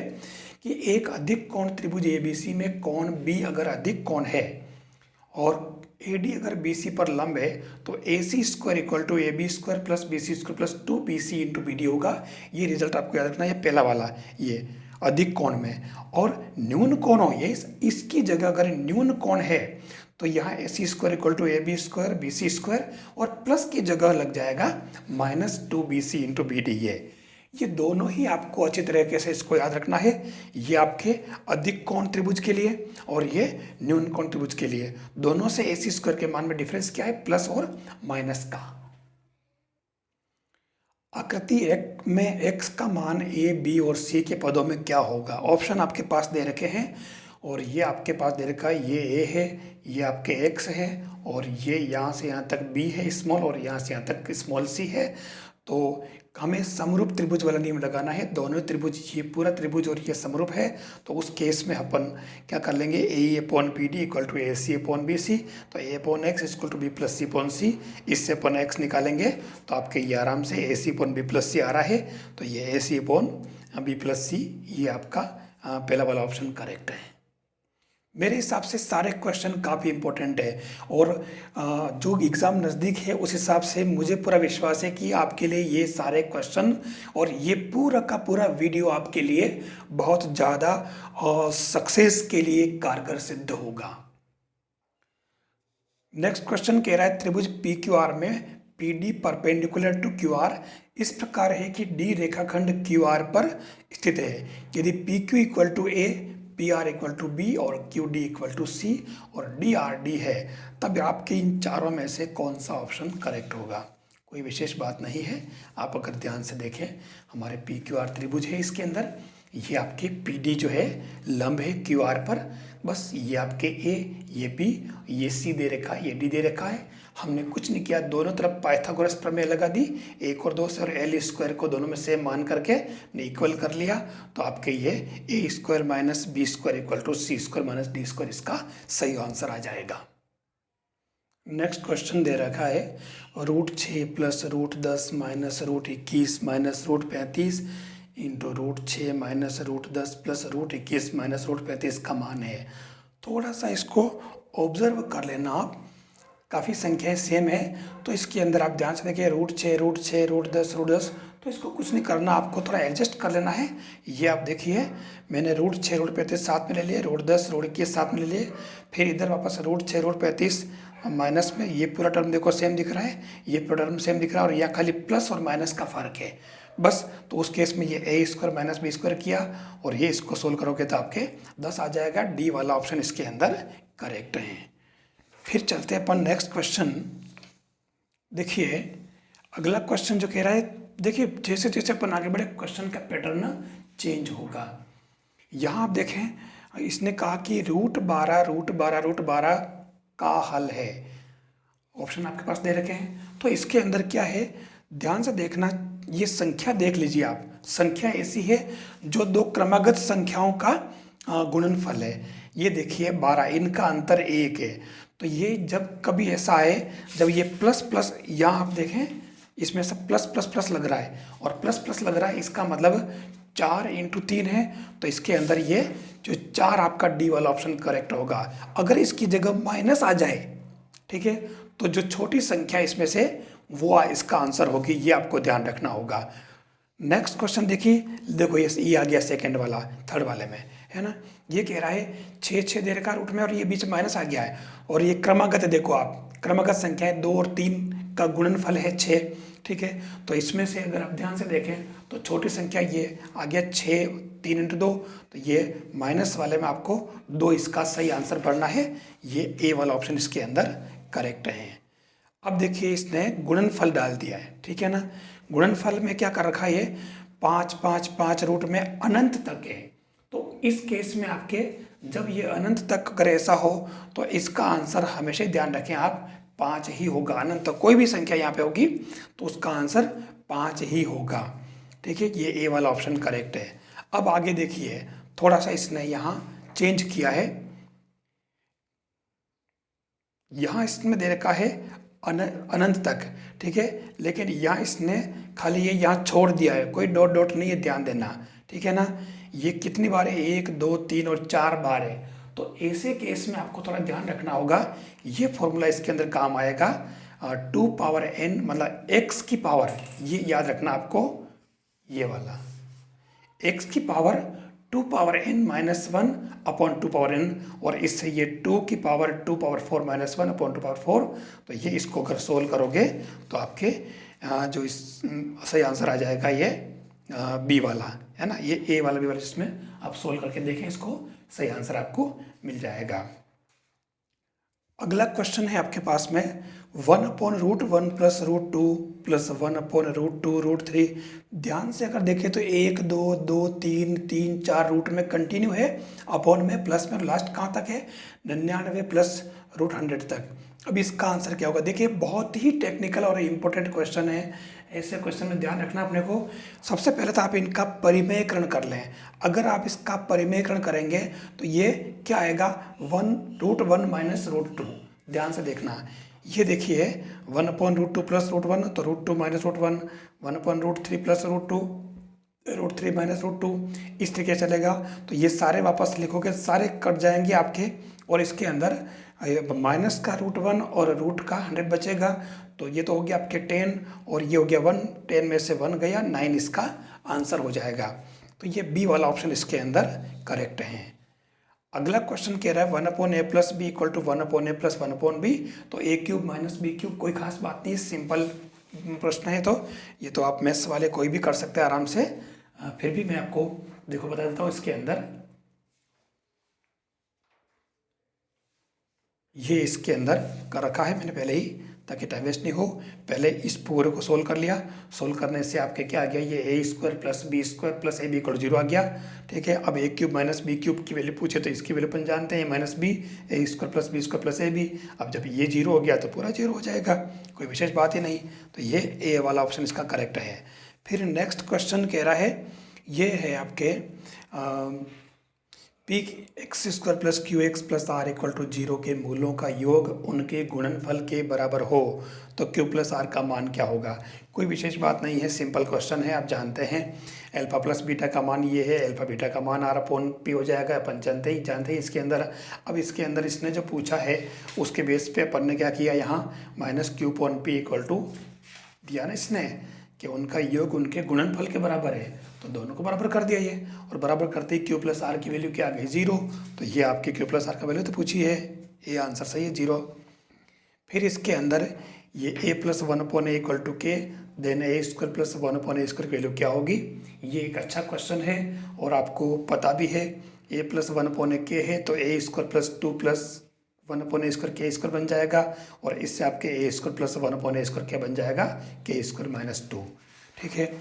कि एक अधिक कोण त्रिभुज ABC में कोण B अगर अधिक कोण है और AD अगर BC पर लंब है, तो AC² = AB² + BC² + 2BC × BD होगा। ये रिजल्ट आपको याद रखना, ये पहला वाला, ये अधिक कोण में। और न्यून कोण हो, ये इसकी जगह अगर न्यून कोण है, तो यहाँ AC² = AB², BC², और प्लस की जगह लग जाएगा -2BC × BD। ये दोनों ही आपको अच्छी तरीके से इसको याद रखना है। ये आपके अधिक कोण त्रिभुज के लिए और ये न्यून कोण त्रिभुज के लिए, दोनों से AC² के मान में डिफरेंस क्या है, प्लस और माइनस का। आकृति एक में x का मान a, b और c के पदों में क्या होगा। ऑप्शन आपके पास दे रखे हैं और ये आपके पास दे रखा है, ये a है, ये आपके x है और ये यहाँ से यहाँ तक b है स्मॉल और यहाँ से यहाँ तक स्मॉल c है। तो हमें समरूप त्रिभुज वाला नियम लगाना है। दोनों त्रिभुज, ये पूरा त्रिभुज और ये समरूप है, तो उस केस में अपन क्या कर लेंगे, A upon B D equal to A C upon B C. तो A upon X equal to B plus C upon C, इससे अपन एक्स निकालेंगे तो आपके ये आराम से A C upon B plus C आ रहा है। तो ये A C upon B plus C, ये आपका पहला वाला ऑप्शन करेक्ट है। मेरे हिसाब से सारे क्वेश्चन काफ़ी इंपॉर्टेंट है और जो एग्ज़ाम नज़दीक है उस हिसाब से मुझे पूरा विश्वास है कि आपके लिए ये सारे क्वेश्चन और ये पूरा का पूरा वीडियो आपके लिए बहुत ज़्यादा सक्सेस के लिए कारगर सिद्ध होगा। नेक्स्ट क्वेश्चन कह रहा है त्रिभुज पी क्यू आर में P D perpendicular to Q R इस प्रकार है कि डी रेखाखंड क्यू आर पर स्थित है। यदि P Q equal to A, P R equal to B और Q D equal to C और डी आर डी है, तब आपके इन चारों में से कौन सा ऑप्शन करेक्ट होगा। कोई विशेष बात नहीं है, आप अगर ध्यान से देखें हमारे पी क्यू आर त्रिभुज है, इसके अंदर ये आपके पी डी जो है लंब है क्यू आर पर, बस ये आपके ए, ये बी, ये सी दे रखा है, ये डी दे रखा है। हमने कुछ नहीं किया, दोनों तरफ पाइथागोरस प्रमेय लगा दी, 1 और 2 से और एल स्क्वायर को दोनों में सेम मान करके इक्वल कर लिया। तो आपके ये A square minus B square equal to C square minus D square इसका सही आंसर आ जाएगा। नेक्स्ट क्वेश्चन दे रखा है √6 plus √10 minus √21 minus √35 into √6 minus √10 plus √21 minus √35 का मान है। थोड़ा सा इसको ऑब्जर्व कर लेना आप, काफ़ी संख्याएं सेम है, तो इसके अंदर आप ध्यान से देखिए √6 √10 तो इसको कुछ नहीं करना, आपको थोड़ा एडजस्ट कर लेना है। ये आप देखिए मैंने √6 √35 साथ में ले लिए, √10 √21 साथ में ले लिए, फिर इधर वापस √6 √35 माइनस में, ये पूरा टर्म देखो सेम दिख रहा है, ये पूरा टर्म सेम दिख रहा है और यहाँ खाली प्लस और माइनस का फ़र्क है बस। तो उस केस में ये A square minus B square किया और ये इसको सोल्व करोगे तो आपके 10 आ जाएगा। डी वाला ऑप्शन इसके अंदर करेक्ट है। फिर चलते हैं अपन नेक्स्ट क्वेश्चन। देखिए अगला क्वेश्चन जो कह रहा है, देखिए जैसे जैसे अपन आगे बढ़े क्वेश्चन का पैटर्न चेंज होगा। यहाँ आप देखें इसने कहा कि √12 का हल है, ऑप्शन आपके पास दे रखे हैं। तो इसके अंदर क्या है, ध्यान से देखना, ये संख्या देख लीजिए आप, संख्या ऐसी है जो दो क्रमागत संख्याओं का गुणनफल है। ये देखिए 12, इनका अंतर 1 है। तो ये जब कभी ऐसा आए जब ये प्लस प्लस, यहाँ आप देखें इसमें सब प्लस प्लस प्लस लग रहा है और प्लस प्लस लग रहा है, इसका मतलब 4 × 3 है। तो इसके अंदर ये जो 4 आपका डी वाला ऑप्शन करेक्ट होगा। अगर इसकी जगह माइनस आ जाए, ठीक है, तो जो छोटी संख्या इसमें से वो इसका आंसर होगी, ये आपको ध्यान रखना होगा। नेक्स्ट क्वेश्चन देखिए, देखो ये आ गया सेकंड वाला, थर्ड वाले में है ना, ये कह रहा है 6 दे रखा रूट में और ये बीच में माइनस आ गया है और ये क्रमागत है। देखो आप क्रमागत संख्याएं 2 और 3 का गुणनफल है 6, ठीक है। तो इसमें से अगर आप ध्यान से देखें तो छोटी संख्या ये आ गया 6, 3 × 2, तो ये माइनस वाले में आपको 2 इसका सही आंसर पढ़ना है। ये ए वाला ऑप्शन इसके अंदर करेक्ट है। अब देखिए इसने गुणनफल डाल दिया है, ठीक है ना। गुणनफल में क्या कर रखा है, ये 5 5 5 रूट में अनंत तक है। तो इस केस में आपके जब ये अनंत तक अगर ऐसा हो तो इसका आंसर हमेशा ध्यान रखें आप 5 ही होगा। अनंत तक कोई भी संख्या यहाँ पे होगी तो उसका आंसर 5 ही होगा, ठीक है। ये ए वाला ऑप्शन करेक्ट है। अब आगे देखिए थोड़ा सा इसने यहाँ चेंज किया है, यहाँ इसमें दे रखा है अनंत तक, ठीक है, लेकिन यहाँ इसने खाली ये यहाँ छोड़ दिया है, कोई डॉट डॉट नहीं है, ध्यान देना, ठीक है ना। ये कितनी बार है, 1 2 3 और 4 बार है। तो ऐसे केस में आपको थोड़ा ध्यान रखना होगा, ये फॉर्मूला इसके अंदर काम आएगा 2n मतलब x की पावर, ये याद रखना आपको, ये वाला x की पावर 2n - 1 अपॉन 2n और इससे ये 2 की पावर 2 - 1 अपॉन 2 तो ये इसको अगर सोल्व करोगे तो आपके जो इस सही आंसर आ जाएगा ये बी वाला, है ना। ये ए वाला बी वाला जिसमें आप सोल्व करके देखें, इसको सही आंसर आपको मिल जाएगा। अगला क्वेश्चन है आपके पास में 1/√1 प्लस √2 प्लस 1/√2 √3। ध्यान से अगर देखें तो 1 2 2 3 3 4 रूट में कंटिन्यू है, अपॉन में प्लस में लास्ट कहाँ तक है 99 प्लस √100 तक। अब इसका आंसर क्या होगा? देखिए बहुत ही टेक्निकल और इम्पोर्टेंट क्वेश्चन है। ऐसे क्वेश्चन में ध्यान रखना अपने को। सबसे पहले तो आप इनका परिमेयकरण कर लें। अगर आप इसका परिमेयकरण करेंगे तो ये क्या आएगा 1√1 माइनस √2। ध्यान से देखना, ये देखिए 1/√2 प्लस √1 तो √2 माइनस √1, 1/√3 प्लस √2 √3 माइनस √2, इस तरीके से चलेगा। तो ये सारे वापस लिखोगे, सारे कट जाएंगे आपके, और इसके अंदर माइनस का √1 और रूट का 100 बचेगा। तो ये तो हो गया आपके 10 और ये हो गया 1, 10 में से 1 गया, 9 इसका आंसर हो जाएगा। तो ये बी वाला ऑप्शन इसके अंदर करेक्ट है। अगला क्वेश्चन कह रहा है 1/a plus B equal to 1/a plus 1/b। तो a³ माइनस b³ कोई खास बात नहीं, सिंपल प्रश्न है। तो ये तो आप मैथ्स वाले कोई भी कर सकते हैं आराम से। फिर भी मैं आपको देखो बता देता हूँ। इसके अंदर ये इसके अंदर कर रखा है मैंने पहले ही, ताकि टाइम वेस्ट नहीं हो। पहले इस पूरे को सोल्व कर लिया। सोल्व करने से आपके क्या आ गया, ये a² plus b² plus ab = 0 आ गया। ठीक है, अब a³ माइनस b³ की वैल्यू पूछे तो इसकी वैल्यू अपन जानते हैं, minus b, a² plus b² plus ab। अब जब ये 0 हो गया तो पूरा 0 हो जाएगा, कोई विशेष बात ही नहीं। तो ये ए वाला ऑप्शन इसका करेक्ट है। फिर नेक्स्ट क्वेश्चन कह रहा है, ये है आपके px² plus qx plus r equal to 0 के मूलों का योग उनके गुणनफल के बराबर हो तो q प्लस r का मान क्या होगा? कोई विशेष बात नहीं है, सिंपल क्वेश्चन है। आप जानते हैं अल्फा प्लस बीटा का मान ये है, अल्फा बीटा का मान r/p हो जाएगा, अपन जानते ही इसके अंदर। अब इसके अंदर इसने जो पूछा है उसके बेस पे अपन ने क्या किया, यहाँ -q/p इक्वल टू दिया ना इसने कि उनका योग उनके गुणनफल के बराबर है, तो दोनों को बराबर कर दिया ये। और बराबर करते ही q प्लस आर की वैल्यू क्या आ गई 0। तो ये आपकी q प्लस आर का वैल्यू तो पूछी है, ये आंसर सही है 0। फिर इसके अंदर ये a plus 1/a equal to K, then a² plus 1/a² की वैल्यू क्या होगी। ये एक अच्छा क्वेश्चन है और आपको पता भी है। a प्लस 1/k है तो a² plus 2 plus 1/a² k² बन जाएगा, और इससे आपके a² प्लस 1/a² क्या बन जाएगा, k² माइनस 2। ठीक है,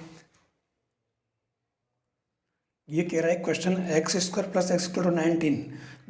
ये कह रहा है क्वेश्चन x² प्लस x = 19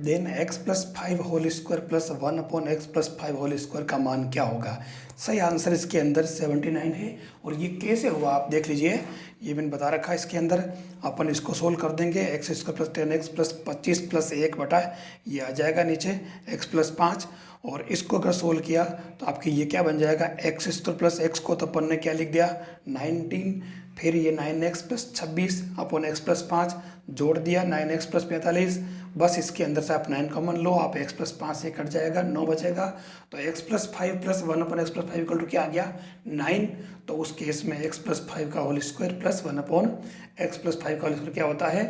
then x plus 5 whole square plus 1/x plus 5 whole square का मान क्या होगा। सही आंसर इसके अंदर 79 है। और ये कैसे हुआ आप देख लीजिए, ये मैंने बता रखा है इसके अंदर। अपन इसको सोल्व कर देंगे, x² plus 10x plus 25 plus 1 बटा ये आ जाएगा नीचे x प्लस 5, और इसको अगर सोल्व किया तो आपकी ये क्या बन जाएगा, x² प्लस x को तो अपन ने क्या लिख दिया 19, फिर ये 9x plus 26 upon x plus 5 जोड़ दिया 9x प्लस 45। बस इसके अंदर से आप 9 कॉमन लो, आप x प्लस 5 से कट जाएगा 9 बचेगा। तो x plus 5 plus 1/x plus 5 equal to क्या आ गया 9। तो उस केस में x प्लस 5 का whole square plus 1/x plus 5 का होल स्क्वायर क्या होता है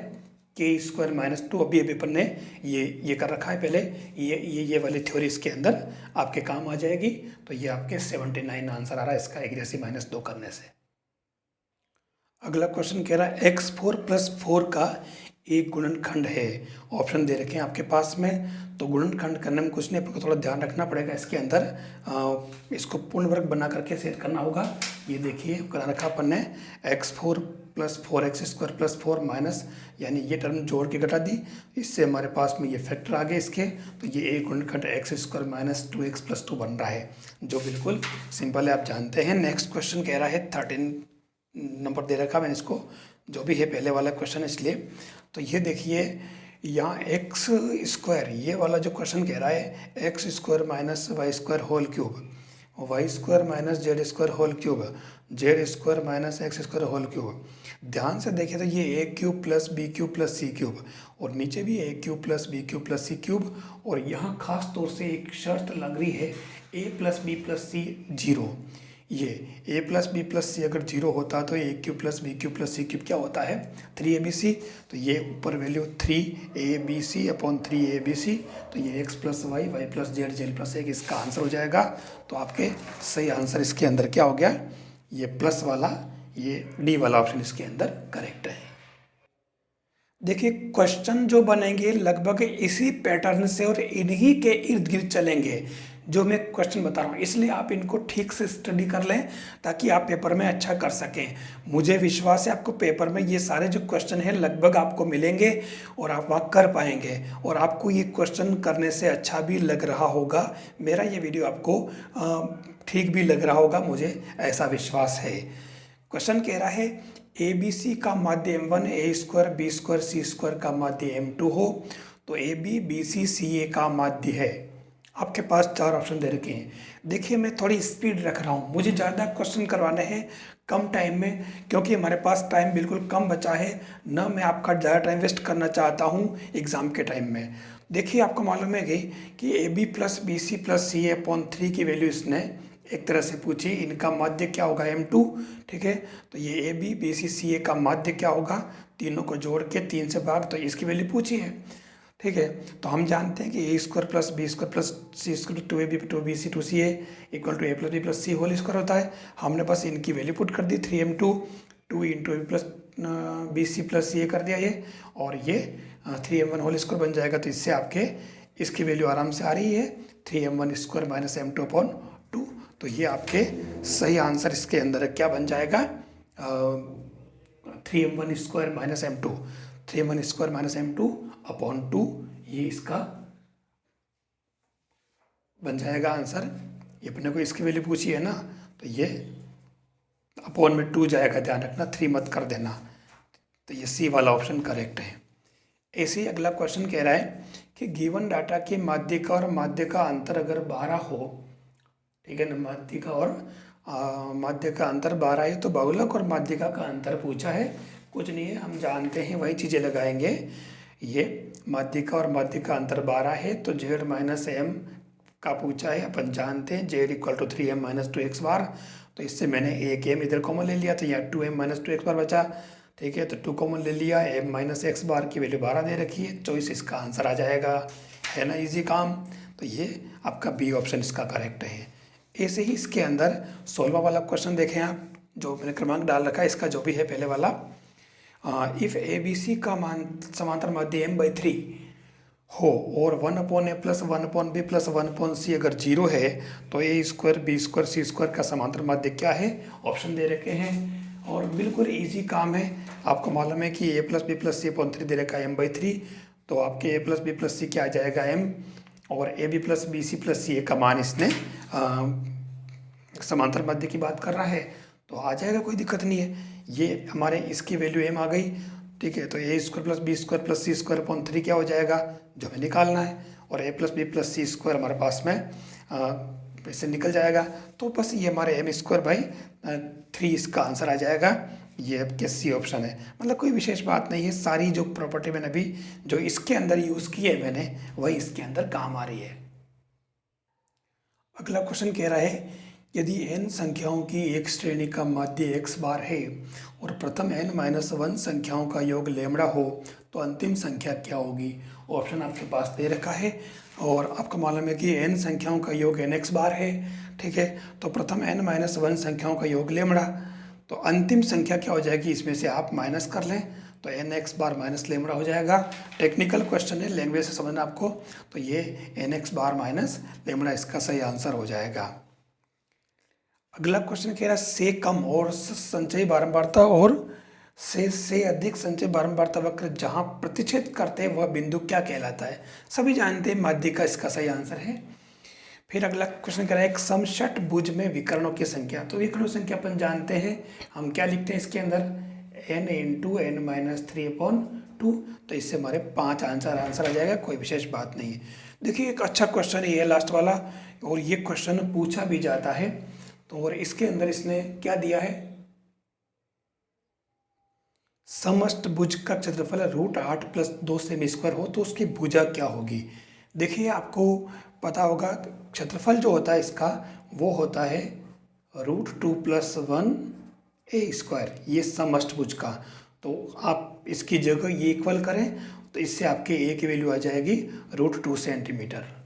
k² माइनस 2। अभी अपन ने ये कर रखा है पहले, ये वाली थ्योरी इसके अंदर आपके काम आ जाएगी। तो ये आपके 79 आंसर आ रहा है इसका 81 माइनस 2 करने से। अगला क्वेश्चन कह रहा है x4 प्लस 4 का एक गुणनखंड है। ऑप्शन दे रखे हैं आपके पास में। तो गुणनखंड करने में कुछ नहीं, आपको थोड़ा ध्यान रखना पड़ेगा इसके अंदर। इसको पूर्ण वर्ग बना करके सेट करना होगा। ये देखिए करा रखा अपन ने x4 plus 4x² plus 4 minus, यानी ये टर्म जोड़ के घटा दी, इससे हमारे पास में ये फैक्टर आ गए इसके। तो ये एक गुणनखंड x² माइनस 2x प्लस 2 बन रहा है, जो बिल्कुल सिंपल है, आप जानते हैं। नेक्स्ट क्वेश्चन कह रहा है 13 नंबर दे रखा मैंने इसको, जो भी है पहले वाला क्वेश्चन इसलिए। तो ये देखिए यहाँ x², ये वाला जो क्वेश्चन कह रहा है x² minus y² whole cube, y² minus z² whole cube, z² minus x² whole cube. ध्यान से देखें तो ये a³ plus b³ plus c³ और नीचे भी a³ plus b³ plus c³। और यहाँ खास तौर से एक शर्त लग रही है a plus b plus c 0। ये a प्लस बी प्लस सी अगर 0 होता तो a³ plus b³ plus c³ क्या होता है 3abc। तो ये ऊपर वैल्यू 3abc अपॉन 3abc, तो ये x plus Y, Y plus Z, Z plus 1 इसका आंसर हो जाएगा। तो आपके सही आंसर इसके अंदर क्या हो गया, ये प्लस वाला, ये डी वाला ऑप्शन इसके अंदर करेक्ट है। देखिए क्वेश्चन जो बनेंगे लगभग इसी पैटर्न से और इन्हीं के इर्द गिर्द चलेंगे। जो मैं क्वेश्चन बता रहा हूँ, इसलिए आप इनको ठीक से स्टडी कर लें ताकि आप पेपर में अच्छा कर सकें। मुझे विश्वास है आपको पेपर में ये सारे जो क्वेश्चन हैं लगभग आपको मिलेंगे और आप वहाँ कर पाएंगे और आपको ये क्वेश्चन करने से अच्छा भी लग रहा होगा। मेरा ये वीडियो आपको ठीक भी लग रहा होगा, मुझे ऐसा विश्वास है। क्वेश्चन कह रहा है ए बी सी का माध्य m1 a square b square c square का माध्य m2 हो तो A B B C C A का माध्य है। आपके पास 4 ऑप्शन दे रखे हैं। देखिए मैं थोड़ी स्पीड रख रहा हूँ, मुझे ज़्यादा क्वेश्चन करवाने हैं कम टाइम में, क्योंकि हमारे पास टाइम बिल्कुल कम बचा है। न मैं आपका ज़्यादा टाइम वेस्ट करना चाहता हूँ एग्ज़ाम के टाइम में। देखिए आपको मालूम है कि A B plus B C plus C A upon 3 की वैल्यू इसने एक तरह से पूछी, इनका माध्य क्या होगा m2। ठीक है, तो ये A B B C C A का माध्य क्या होगा, तीनों को जोड़ के 3 से भाग, तो इसकी वैल्यू पूछी है। ठीक है, तो हम जानते हैं कि A square plus B square plus C square 2ab 2bc 2ca equal to a plus B plus C whole square होता है। हमने बस इनकी वैल्यू पुट कर दी, 3m2 2 into A plus B C plus C A कर दिया ये, और ये 3m1 होल स्क्वायर बन जाएगा। तो इससे आपके इसकी वैल्यू आराम से आ रही है 3m1 square minus m2 upon 2। तो ये आपके सही आंसर इसके अंदर क्या बन जाएगा, 3m1 square minus m2, 3m1 square minus m2 upon 2, ये इसका बन जाएगा आंसर। ये अपने को इसकी वैल्यू पूछी है ना, तो ये अपॉन में 2 जाएगा, ध्यान रखना 3 मत कर देना। तो ये सी वाला ऑप्शन करेक्ट है। ऐसे ही अगला क्वेश्चन कह रहा है कि गिवन डाटा के माध्य का और माध्य का अंतर अगर 12 हो, ठीक है ना, माध्यिका और माध्य का अंतर 12 है, तो बहुलक और माध्यिका का अंतर पूछा है। कुछ नहीं है, हम जानते हैं, वही चीज़ें लगाएंगे। ये माध्यिका और माध्य का अंतर 12 है, तो z माइनस एम का पूछा है, अपन जानते हैं z equal to 3m minus 2x बार। तो इससे मैंने एक m इधर कॉमन ले लिया, तो यहाँ 2m माइनस 2x बार बचा। ठीक है, तो 2 कॉमन ले लिया, m माइनस x बार की वैल्यू 12 दे रखी है, 24 इसका आंसर आ जाएगा, है ना, इजी काम। तो ये आपका बी ऑप्शन इसका करेक्ट है। ऐसे ही इसके अंदर 16वां वाला क्वेश्चन देखें आप, जो मैंने क्रमांक डाल रखा है इसका, जो भी है पहले वाला, इफ़ ए बी सी का समांतर माध्य m/3 हो और 1/a plus 1/b plus 1/c अगर 0 है तो a square B square C square का समांतर माध्य क्या है। ऑप्शन दे रखे हैं और बिल्कुल इजी काम है। आपको मालूम है कि a plus B plus C upon 3 दे रखा है m/3, तो आपके a plus B plus C क्या आ जाएगा m, और A B plus B C plus C A का मान इसने समांतर माध्य की बात कर रहा है, तो आ जाएगा, कोई दिक्कत नहीं है। ये हमारे इसकी वैल्यू m आ गई। ठीक है, तो A square plus B square plus C square upon 3 क्या हो जाएगा, जो हमें निकालना है, और A plus B plus C square हमारे पास में इससे निकल जाएगा। तो बस ये हमारे m स्क्वायर बाई 3 इसका आंसर आ जाएगा। ये आपके सी ऑप्शन है, मतलब कोई विशेष बात नहीं है। सारी जो प्रॉपर्टी मैंने अभी जो इसके अंदर यूज़ की है मैंने, वही इसके अंदर काम आ रही है। अगला क्वेश्चन कह रहा है यदि n संख्याओं की एक श्रेणी का माध्य x बार है और प्रथम n-1 संख्याओं का योग लैम्बडा हो तो अंतिम संख्या क्या होगी। ऑप्शन आपके पास दे रखा है और आपको मालूम है कि n संख्याओं का योग nx बार है। ठीक है, तो प्रथम n-1 संख्याओं का योग लैम्बडा, तो अंतिम संख्या क्या हो जाएगी, इसमें से आप माइनस कर लें तो nx बार माइनस लैम्बडा हो जाएगा। टेक्निकल क्वेश्चन है, लैंग्वेज से समझना आपको, तो ये nx बार माइनस लैम्बडा इसका सही आंसर हो जाएगा। अगला क्वेश्चन कह रहा है से कम और संचयी बारंबारता और से अधिक संचय बारंबारता वक्र जहां प्रतिच्छेद करते हैं वह बिंदु क्या कहलाता है। सभी जानते हैं माध्यिका इसका सही आंसर है। फिर अगला क्वेश्चन कह रहा है एक समषटभुज में विकर्णों की संख्या, तो विकर्णों की संख्या अपन जानते हैं, हम क्या लिखते हैं इसके अंदर n इंटू n माइनस 3/2, तो इससे हमारे 5 आंसर आ जाएगा, कोई विशेष बात नहीं है। देखिए एक अच्छा क्वेश्चन ये है लास्ट वाला, और ये क्वेश्चन पूछा भी जाता है। तो और इसके अंदर इसने क्या दिया है, समष्टभुज का क्षेत्रफल √8 + 2 सेमी स्क्वायर हो तो उसकी भुजा क्या होगी। देखिए आपको पता होगा क्षेत्रफल जो होता है इसका वो होता है √2 + 1 a स्क्वायर, ये समष्टभुज का। तो आप इसकी जगह ये इक्वल करें तो इससे आपके a की वैल्यू आ जाएगी √2 सेंटीमीटर।